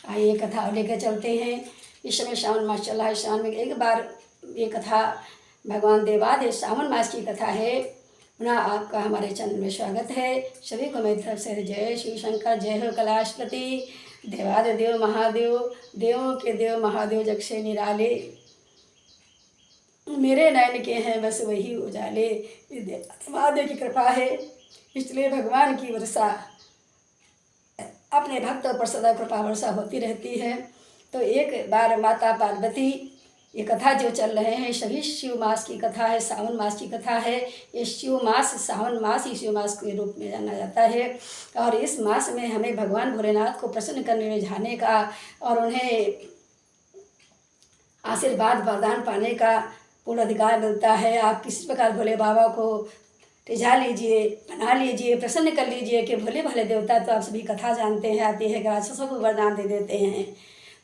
आइए कथा लेकर चलते हैं। इस समय श्रावण मास चल रहा है। श्रावण में एक बार ये कथा भगवान देवादेव सावन मास की कथा है। पुनः आपका हमारे चैनल में स्वागत है। सभी को मेरी तरफ से जय शिव शंकर, जय हो कैलाशपति। देवादिदेव महादेव, देवों के देव महादेव जग से निराले, मेरे नयन के हैं बस वही उजाले। महादेव की कृपा है, इसलिए भगवान की वर्षा अपने भक्तों पर सदा कृपा वर्षा होती रहती है। तो एक बार माता पार्वती, ये कथा जो चल रहे हैं सभी शिव मास की कथा है, सावन मास की कथा है। ये शिव मास, सावन मास ही शिव मास के रूप में जाना जाता है। और इस मास में हमें भगवान भोलेनाथ को प्रसन्न करने में जाने का और उन्हें आशीर्वाद वरदान पाने का पूर्ण अधिकार मिलता है। आप किसी प्रकार भोले बाबा को रिझा लीजिए, बना लीजिए, प्रसन्न कर लीजिए कि भोले भाले देवता तो आप सभी कथा जानते हैं, आते हैं, राक्षसों को वरदान दे देते हैं।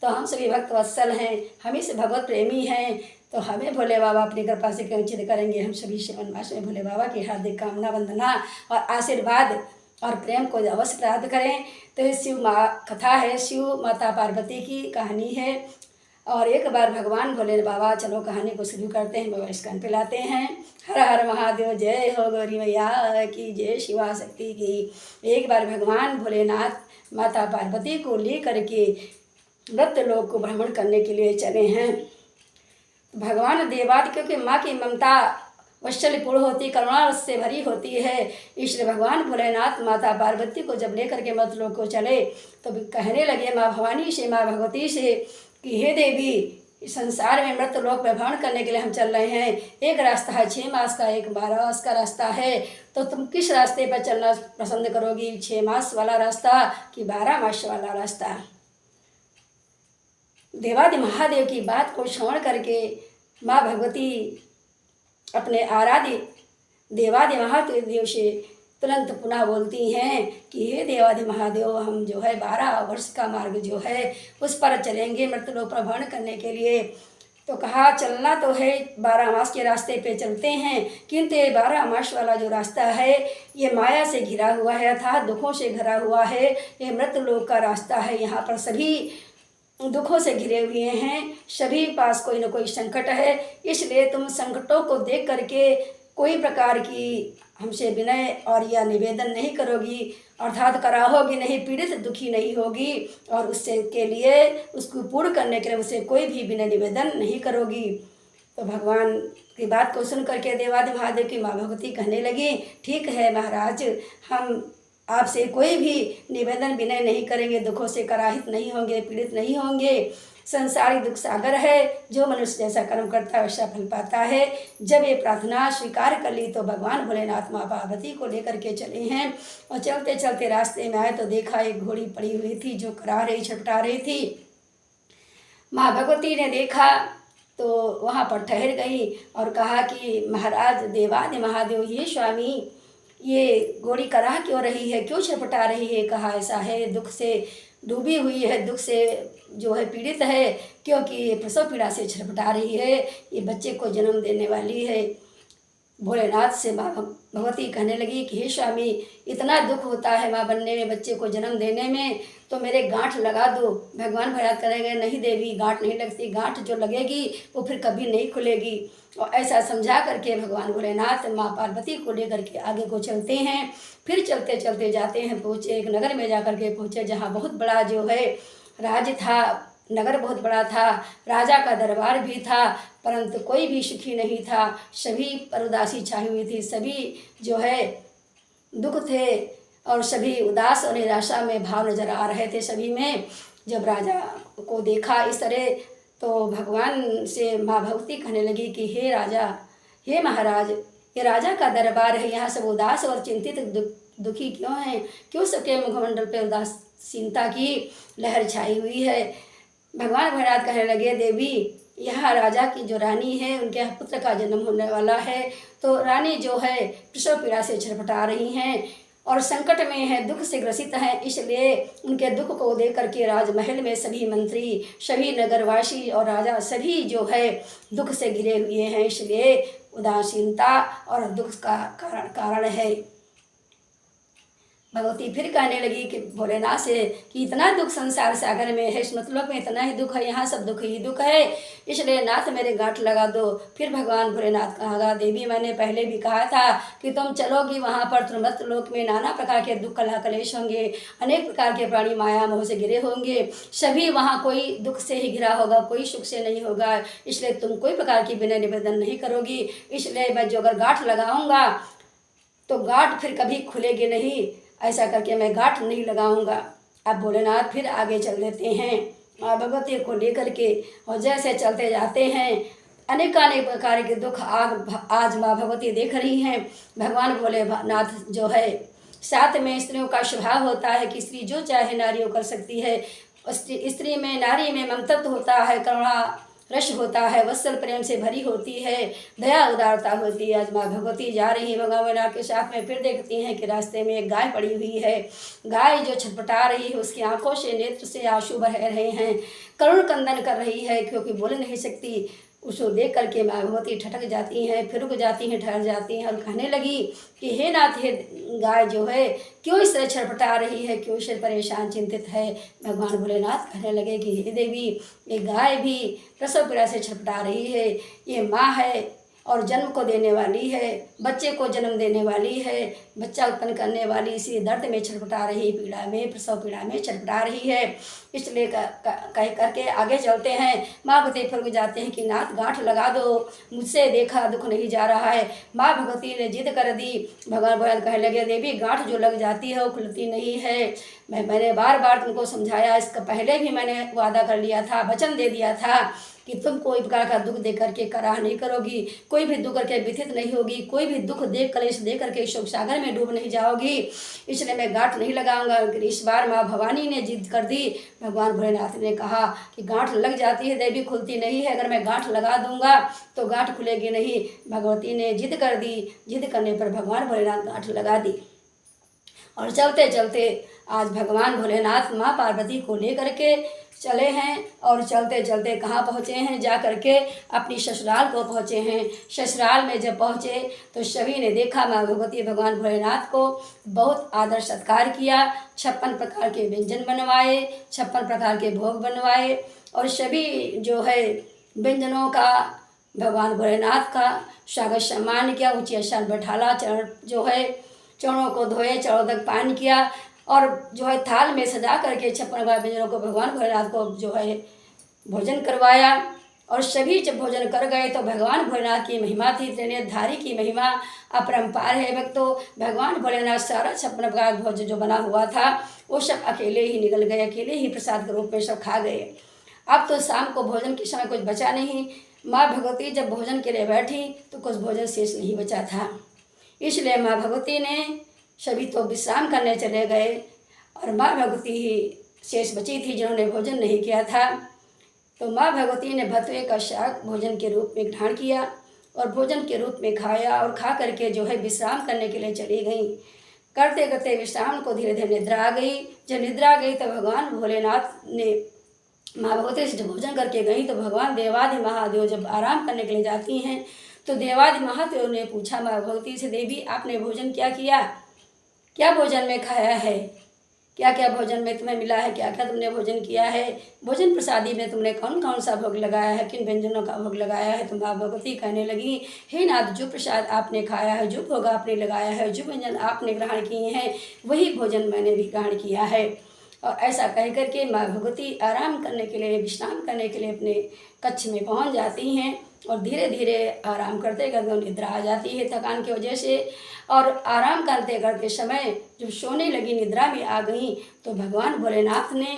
तो हम सभी भक्त वत्सल हैं, हम ही से भगवत प्रेमी हैं, तो हमें भोले बाबा अपनी कृपा से वंचित करेंगे। हम सभी श्रावण मास में भोले बाबा की हार्दिक कामना, वंदना और आशीर्वाद और प्रेम को अवश्य प्राप्त करें। तो ये शिव कथा है, शिव माता पार्वती की कहानी है। और एक बार भगवान भोले बाबा, चलो कहानी को शुरू करते हैं, मोबाइल स्कैन पे लाते हैं। हर हर महादेव, जय हो गौरी मैया की, जय शिवा शक्ति की। एक बार भगवान भोलेनाथ माता पार्वती को लेकर के मृत्य लोक को भ्रमण करने के लिए चले हैं। भगवान देवाद, क्योंकि माँ की ममता वत्सल्यपूर्ण होती, करुणा रस से भरी होती है, इसलिए भगवान भोलेनाथ माता पार्वती को जब लेकर के मृत्य लोक को चले तो कहने लगे माँ भवानी से, माँ भगवती से कि हे देवी, इस संसार में मृत्यु लोक में भ्रमण करने के लिए हम चल रहे हैं। एक रास्ता है 6 मास का, एक 12 मास का रास्ता है, तो तुम किस रास्ते पर चलना पसंद करोगी, 6 मास वाला रास्ता कि 12 मास वाला रास्ता। देवादि महादेव की बात को श्रवण करके माँ भगवती अपने आराध्य देवादि महादेव से तुरंत पुनः बोलती हैं कि हे देवादि महादेव, हम जो है 12 वर्ष का मार्ग जो है उस पर चलेंगे मृत्युलोक पर भ्रमण करने के लिए। तो कहा चलना तो है 12 मास के रास्ते पे चलते हैं, किंतु ये 12 मास वाला जो रास्ता है ये माया से घिरा हुआ है, अर्थात दुखों से घिरा हुआ है। ये मृत्युलोक का रास्ता है, यहाँ पर सभी दुखों से घिरे हुए हैं, सभी पास कोई न कोई संकट है। इसलिए तुम संकटों को देख करके कोई प्रकार की हमसे विनय और या निवेदन नहीं करोगी, अर्थात कराहोगी नहीं, पीड़ित दुखी नहीं होगी, और उससे के लिए उसको पूर्ण करने के लिए मुझसे कोई भी विनय निवेदन नहीं करोगी। तो भगवान की बात को सुन करके देवादि महादेव की माँ भगवती कहने लगी, ठीक है महाराज, हम आपसे कोई भी निवेदन विनय नहीं करेंगे, दुखों से कराहित नहीं होंगे, पीड़ित नहीं होंगे। संसारिक दुख सागर है, जो मनुष्य जैसा कर्म करता है वैसा फल पाता है। जब ये प्रार्थना स्वीकार कर ली तो भगवान भोलेनाथ माँ पार्वती को लेकर के चले हैं। और चलते चलते रास्ते में आए तो देखा एक घोड़ी पड़ी हुई थी जो करा रही, छटपटा रही थी। माँ भगवती ने देखा तो वहाँ पर ठहर गई और कहा कि महाराज देवादि महादेव, ये स्वामी, ये घोड़ी कराह क्यों रही है, क्यों छटपटा रही है। कहा ऐसा है, दुख से डूबी हुई है, दुख से जो है पीड़ित है, क्योंकि ये प्रसव पीड़ा से छटपटा रही है, ये बच्चे को जन्म देने वाली है। भोलेनाथ से माँ भगवती कहने लगी कि हे स्वामी, इतना दुख होता है माँ बनने में, बच्चे को जन्म देने में, तो मेरे गांठ लगा दो। भगवान भोलेनाथ करेंगे, नहीं देवी, गांठ नहीं लगती, गांठ जो लगेगी वो फिर कभी नहीं खुलेगी। और ऐसा समझा करके भगवान भोलेनाथ माँ पार्वती को लेकर के आगे को चलते हैं। फिर चलते चलते जाते हैं, पहुँचे एक नगर में, जा कर के पहुँचे जहाँ बहुत बड़ा जो है राज्य था, नगर बहुत बड़ा था, राजा का दरबार भी था, परंतु कोई भी सुखी नहीं था, सभी पर उदासी छाई हुई थी, सभी जो है दुख थे और सभी उदास और निराशा में भाव नजर आ रहे थे सभी में। जब राजा को देखा इस तरह तो भगवान से माँ भगवती कहने लगी कि हे राजा, हे महाराज, ये राजा का दरबार है, यहाँ सब उदास और चिंतित दुखी क्यों हैं, क्यों सबके मुखमंडल पे उदासीनता की लहर छाई हुई है। भगवान भोलेनाथ कहने लगे, देवी, यहाँ राजा की जो रानी है उनके पुत्र का जन्म होने वाला है, तो रानी जो है प्रसव पीड़ा से छटपटा रही हैं और संकट में है, दुख से ग्रसित हैं, इसलिए उनके दुख को देख करके राजमहल में सभी मंत्री, सभी नगरवासी और राजा सभी जो है दुख से घिरे हुए हैं, इसलिए उदासीनता और दुख का कारण है। भगवती फिर कहने लगी कि भोलेनाथ से कि इतना दुख संसार सागर में है, इस मतलब में इतना ही दुख है, यहाँ सब दुख ही दुख है, इसलिए नाथ मेरे गांठ लगा दो। फिर भगवान भोलेनाथ कहा, देवी मैंने पहले भी कहा था कि तुम चलोगी वहाँ पर त्रिमत लोक में नाना प्रकार के दुख कला कलेश होंगे, अनेक प्रकार के प्राणी माया मोह से घिरे होंगे, सभी वहाँ कोई दुख से ही घिरा होगा, कोई सुख से नहीं होगा, इसलिए तुम कोई प्रकार की विनय निवेदन नहीं करोगी, इसलिए मैं जो अगर गांठ लगाऊंगा तो गांठ फिर कभी खुलेगी नहीं, ऐसा करके मैं गांठ नहीं लगाऊंगा। अब भोलेनाथ फिर आगे चल देते हैं माँ भगवती को लेकर के, और जैसे चलते जाते हैं अनेकानेक प्रकार के दुख आज माँ भगवती देख रही हैं। भगवान भोलेनाथ जो है, साथ में स्त्रियों का स्वभाव होता है कि स्त्री जो चाहे नारियों कर सकती है, स्त्री में नारी में ममतत्व होता है, करुणा रस होता है, वत्सल प्रेम से भरी होती है, दया उदारता होती है। आज माँ भगवती जा रही भगवान भोलेनाथ के साथ में, फिर देखती हैं कि रास्ते में एक गाय पड़ी हुई है। गाय जो छटपटा रही है, उसकी आंखों से नेत्र से आंसू बह रहे हैं, करुण कंदन कर रही है, क्योंकि बोल नहीं सकती। उसको देख करके माँ भगवती ठटक जाती हैं, फिर रुक जाती हैं, ठहर जाती हैं और कहने लगी कि हे नाथ, हे गाय जो है क्यों इस तरह छटपटा रही है, क्यों इसे परेशान चिंतित है। भगवान भोलेनाथ कहने लगे कि हे देवी, ये गाय भी प्रसव पीड़ा से छटपटा रही है, ये माँ है और जन्म को देने वाली है, बच्चे को जन्म देने वाली है, बच्चा उत्पन्न करने वाली, इसी दर्द में छटपटा रही, पीड़ा में, प्रसव पीड़ा में छटपटा रही है। इसलिए कह करके आगे चलते हैं। माँ भगवती फिर जाते हैं कि नाथ गांठ लगा दो, मुझसे देखा दुख नहीं जा रहा है। माँ भगवती ने जिद कर दी। भगवान भोलेनाथ कहने लगे, देवी गांठ जो लग जाती है वो खुलती नहीं है। मैंने बार बार तुमको समझाया, इसका पहले भी मैंने वादा कर लिया था, वचन दे दिया था कि तुम कोई प्रकार का दुख दे करके कराह नहीं करोगी, कोई भी दुख करके व्यथित नहीं होगी, कोई भी दुख दे कलेश दे करके शोक सागर में डूब नहीं जाओगी, इसलिए मैं गांठ नहीं लगाऊंगा। इस बार माँ भवानी ने जिद कर दी। भगवान भोलेनाथ ने कहा कि गांठ लग जाती है देवी, खुलती नहीं है, अगर मैं गांठ लगा दूंगा तो गांठ खुलेगी नहीं। भगवती ने जिद कर दी। जिद करने पर भगवान भोलेनाथ गांठ लगा दी। और चलते चलते आज भगवान भोलेनाथ माँ पार्वती को लेकर के चले हैं, और चलते चलते कहाँ पहुँचे हैं, जा करके अपनी ससुराल को पहुँचे हैं। ससुराल में जब पहुँचे तो सभी ने देखा माँ भगवती भगवान भोलेनाथ को बहुत आदर सत्कार किया, 56 प्रकार के व्यंजन बनवाए, 56 प्रकार के भोग बनवाए, और सभी जो है व्यंजनों का भगवान भोलेनाथ का स्वागत सम्मान किया, ऊँचे स्थान बैठाला, चरण जो है चरणों को धोए, चरणों तक पान किया, और जो है थाल में सजा करके 56 व्यंजनों को भगवान भोलेनाथ को जो है भोजन करवाया। और सभी जब भोजन कर गए तो भगवान भोलेनाथ की महिमा थी, त्रिनेत्रधारी की महिमा अपरंपार है। भक्तों, भगवान भोलेनाथ सारा 56 प्रकार भोजन जो बना हुआ था वो सब अकेले ही निकल गए, अकेले ही प्रसाद के रूप में सब खा गए। अब तो शाम को भोजन के समय कुछ बचा नहीं। माँ भगवती जब भोजन के लिए बैठी तो कुछ भोजन शेष नहीं बचा था, इसलिए माँ भगवती ने सभी तो विश्राम करने चले गए, और माँ भगवती ही शेष बची थी जिन्होंने भोजन नहीं किया था। तो माँ भगवती ने भतुए का शाक भोजन के रूप में ग्रहण किया और भोजन के रूप में खाया, और खा करके जो है विश्राम करने के लिए चली गई। करते करते विश्राम को धीरे धीरे निद्रा आ गई। जब निद्रा आ गई तो भगवान भोलेनाथ ने माँ भगवती से जब भोजन करके गई तो भगवान देवादि महादेव जब आराम करने के लिए जाती हैं तो देवादि महादेव ने पूछा माँ भगवती से, देवी आपने भोजन क्या किया, क्या भोजन में खाया है, क्या क्या भोजन में तुम्हें मिला है, क्या क्या तुमने भोजन किया है, भोजन प्रसादी में तुमने कौन कौन सा भोग लगाया है, किन व्यंजनों का भोग लगाया है। तो माँ भगवती कहने लगी, हे नाथ, जो प्रसाद आपने खाया है, जो भोग आपने लगाया है, जो व्यंजन आपने ग्रहण किए हैं, वही भोजन मैंने भी ग्रहण किया है। और ऐसा कह करके माँ भगवती आराम करने के लिए, विश्राम करने के लिए अपने कक्ष में पहुँच जाती हैं, और धीरे धीरे आराम करते करते निद्रा आ जाती है थकान की वजह से। और आराम करते करते समय जब सोने लगी, निद्रा में आ गई, तो भगवान भोलेनाथ ने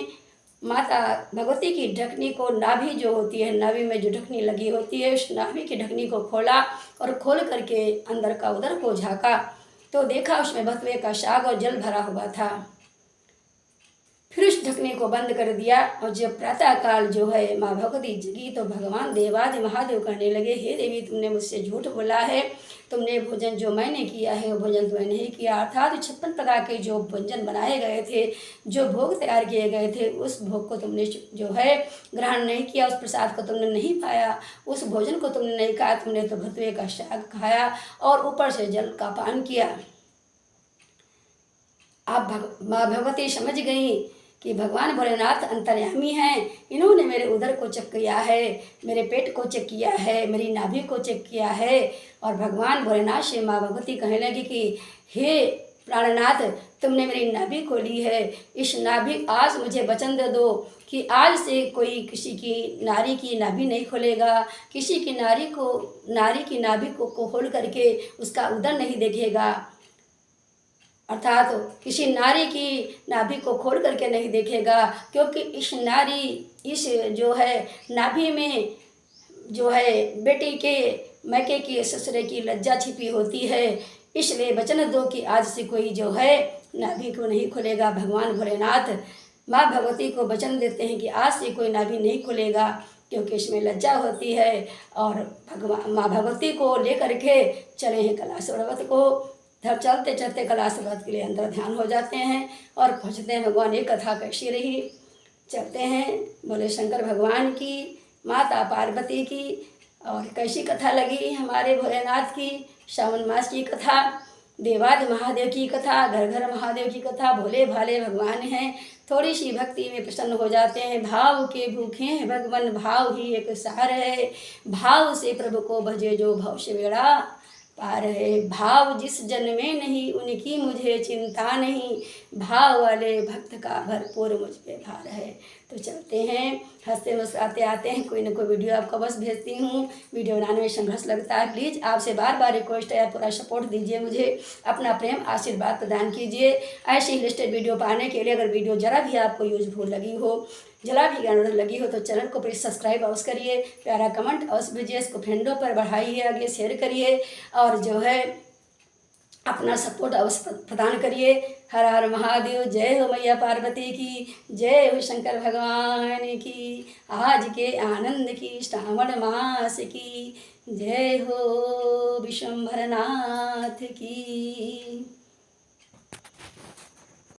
माता भगवती की ढकनी को, नाभि जो होती है, नाभि में जो ढकनी लगी होती है, उस नाभि की ढकनी को खोला, और खोल करके अंदर का उदर को झाँका तो देखा उसमें भतुए का साग और जल भरा हुआ था। फिर उस ढकने को बंद कर दिया, और जब प्रातःकाल जो है माँ भगवती जगी तो भगवान देवादि महादेव कहने लगे, हे देवी, तुमने मुझसे झूठ बोला है, तुमने भोजन जो मैंने किया है वो भोजन तुमने नहीं किया, अर्थात 56 प्रकार के जो व्यंजन बनाए गए थे, जो भोग तैयार किए गए थे, उस भोग को तुमने जो है ग्रहण नहीं किया, उस प्रसाद को तुमने नहीं पाया, उस भोजन को तुमने नहीं खाया, तुमने तो भतुए का साग खाया और ऊपर से जल का पान किया। आप माँ भगवती समझ गई कि भगवान भोलेनाथ अंतर्यामी हैं। इन्होंने मेरे उदर को चेक किया है, मेरे पेट को चेक किया है, मेरी नाभि को चेक किया है। और भगवान भोलेनाथ से माँ भगवती कहने लगी कि हे प्राणनाथ, तुमने मेरी नाभि खोली है, इस नाभि आज मुझे वचन दे दो कि आज से कोई किसी की नारी की नाभि नहीं खोलेगा, किसी की नारी की नाभि को खोल करके उसका उदर नहीं देखेगा, अर्थात किसी नारी की नाभि को खोल करके नहीं देखेगा, क्योंकि इस जो है नाभि में जो है बेटी के मैके की ससुरे की लज्जा छिपी होती है। इसलिए वचन दो कि आज से कोई जो है नाभि को नहीं खोलेगा। भगवान भोलेनाथ माँ भगवती को वचन देते हैं कि आज से कोई नाभि नहीं खोलेगा, क्योंकि इसमें लज्जा होती है। और भगवान माँ भगवती को लेकर के चले हैं कैलाश पर्वत को। तब चलते चलते कैलाश पर्वत के लिए अंदर ध्यान हो जाते हैं और पूछते हैं भगवान ये कथा कैसी रही। चलते हैं, बोले शंकर भगवान की, माता पार्वती की, और कैसी कथा लगी हमारे भोलेनाथ की। श्रावण मास की कथा, देवादि महादेव की कथा, घर घर महादेव की कथा। भोले भाले भगवान हैं, थोड़ी सी भक्ति में प्रसन्न हो जाते हैं। भाव के भूखे हैं भगवान, भाव ही एक सार है। भाव से प्रभु को भजे जो भव से बेड़ा पार है। भाव जिस जन में नहीं उनकी मुझे चिंता नहीं, भाव वाले भक्त का भरपूर मुझ पे भार है। तो चलते हैं, हंसते मुस्कुराते आते हैं। कोई ना कोई वीडियो आपको बस भेजती हूँ। वीडियो बनाने में संघर्ष लगता है, प्लीज़ आपसे बार बार रिक्वेस्ट है, पूरा सपोर्ट दीजिए, मुझे अपना प्रेम आशीर्वाद प्रदान कीजिए। ऐसी लिस्टेड वीडियो पाने के लिए अगर वीडियो ज़रा भी आपको यूजफुल लगी हो, जरा भी ज्ञानवर्धक लगी हो, तो चैनल को प्लीज़ सब्सक्राइब अवश्य करिए, प्यारा कमेंट अवश्य भेजिए, इसको फ्रेंडों पर बढ़ाइए, आगे शेयर करिए, और जो है अपना सपोर्ट अवश्य प्रदान करिए। हर हर महादेव, जय हो मैया पार्वती की, जय हो शंकर भगवान की, आज के आनंद की, श्रावण मास की, जय हो विश्वंभरनाथ की।